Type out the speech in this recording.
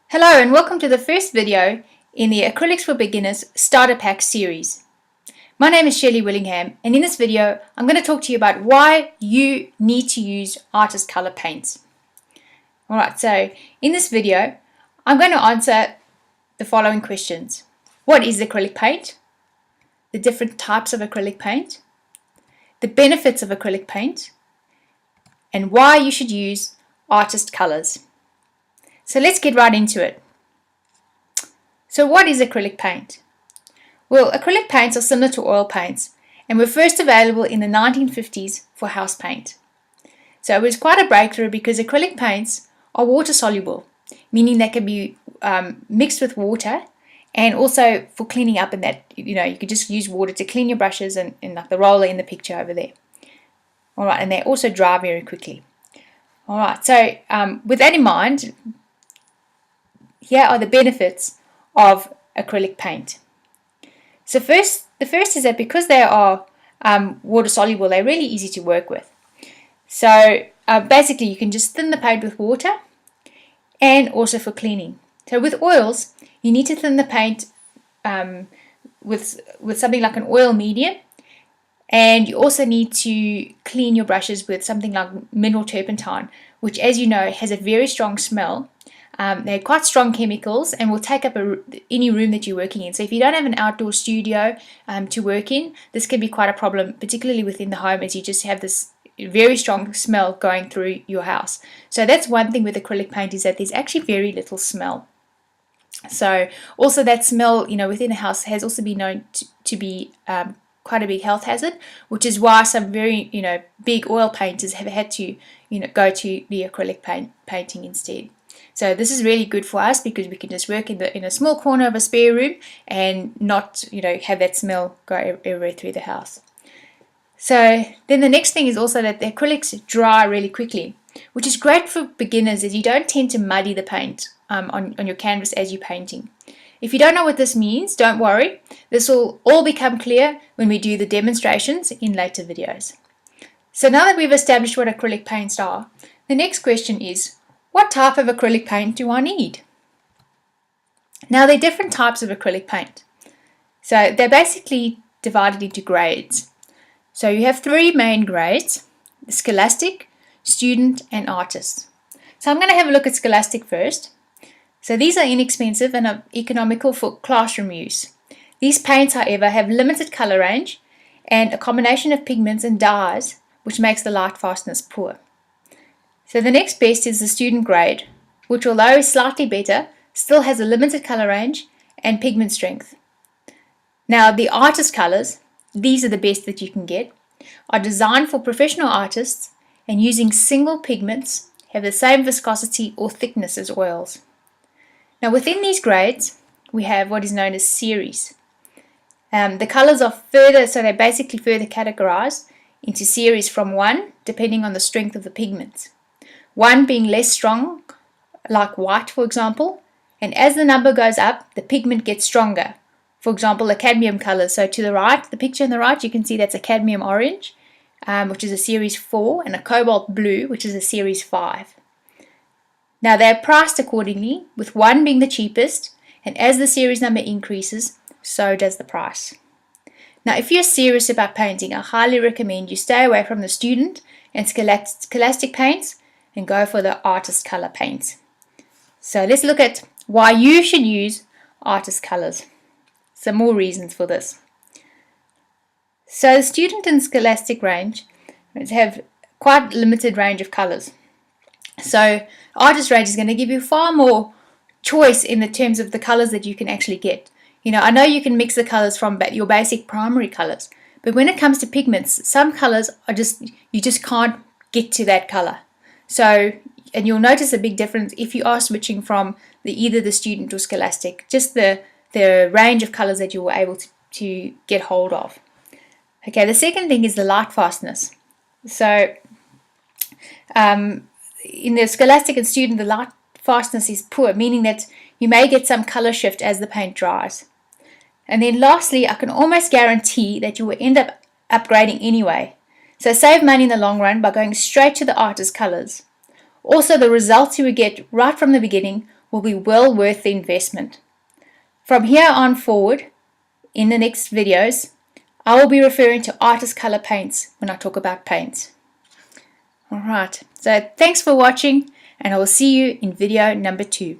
Hello and welcome to the first video in the Acrylics for Beginners Starter Pack series. My name is Shelley Willingham, and in this video I'm going to talk to you about why you need to use artist color paints. Alright, so in this video I'm going to answer the following questions. What is acrylic paint? The different types of acrylic paint, the benefits of acrylic paint, and why you should use artist colors. So let's get right into it. So what is acrylic paint? Well, acrylic paints are similar to oil paints and were first available in the 1950s for house paint. So it was quite a breakthrough because acrylic paints are water soluble, meaning they can be mixed with water, and also for cleaning up, and that you could just use water to clean your brushes and like the roller in the picture over there. Alright, and they also dry very quickly. Alright, so with that in mind, here are the benefits of acrylic paint. So the first is that because they are water soluble, they're really easy to work with. So basically you can just thin the paint with water, and also for cleaning. So with oils, you need to thin the paint with something like an oil medium, and you also need to clean your brushes with something like mineral turpentine, which, as you know, has a very strong smell. They're quite strong chemicals and will take up any room that you're working in. So if you don't have an outdoor studio to work in, this can be quite a problem, particularly within the home, as you just have this very strong smell going through your house. So that's one thing with acrylic paint, is that there's actually very little smell. So also that smell, within a house has also been known to be quite a big health hazard, which is why some very, big oil painters have had to, go to the acrylic painting instead. So this is really good for us because we can just work in a small corner of a spare room and not, have that smell go everywhere through the house. So then the next thing is also that the acrylics dry really quickly, which is great for beginners, as you don't tend to muddy the paint on your canvas as you're painting. If you don't know what this means, don't worry. This will all become clear when we do the demonstrations in later videos. So now that we've established what acrylic paints are, the next question is, what type of acrylic paint do I need? Now, there are different types of acrylic paint. So they're basically divided into grades. So you have three main grades: Scholastic, Student, and Artist. So I'm going to have a look at Scholastic first. So these are inexpensive and are economical for classroom use. These paints, however, have limited color range and a combination of pigments and dyes, which makes the light fastness poor. So the next best is the Student grade, which, although is slightly better, still has a limited color range and pigment strength. Now the Artist colors, these are the best that you can get, are designed for professional artists and using single pigments, have the same viscosity or thickness as oils. Now within these grades, we have what is known as series. The colors are further, so they're basically further categorized into series from 1, depending on the strength of the pigments. 1 being less strong, like white for example, and as the number goes up, the pigment gets stronger. For example, the cadmium colors. So to the right, the picture on the right, you can see that's a cadmium orange, which is a series 4, and a cobalt blue, which is a series 5. Now they're priced accordingly, with 1 being the cheapest, and as the series number increases, so does the price. Now if you're serious about painting, I highly recommend you stay away from the Student and Scholastic paints and go for the Artist color paints. So let's look at why you should use Artist colors. Some more reasons for this. So the Student and Scholastic range have quite limited range of colors. So Artist range is going to give you far more choice in the terms of the colors that you can actually get. I know you can mix the colors from your basic primary colors, but when it comes to pigments, some colors are you just can't get to that color. So, and you'll notice a big difference if you are switching from either the Student or Scholastic, just the range of colors that you were able to get hold of. Okay, the second thing is the light fastness. So in the Scholastic and Student, the light fastness is poor, meaning that you may get some color shift as the paint dries. And then lastly, I can almost guarantee that you will end up upgrading anyway. So save money in the long run by going straight to the artist colors. Also, the results you will get right from the beginning will be well worth the investment. From here on forward, in the next videos, I will be referring to artist color paints when I talk about paints. Alright, so thanks for watching, and I will see you in video number 2.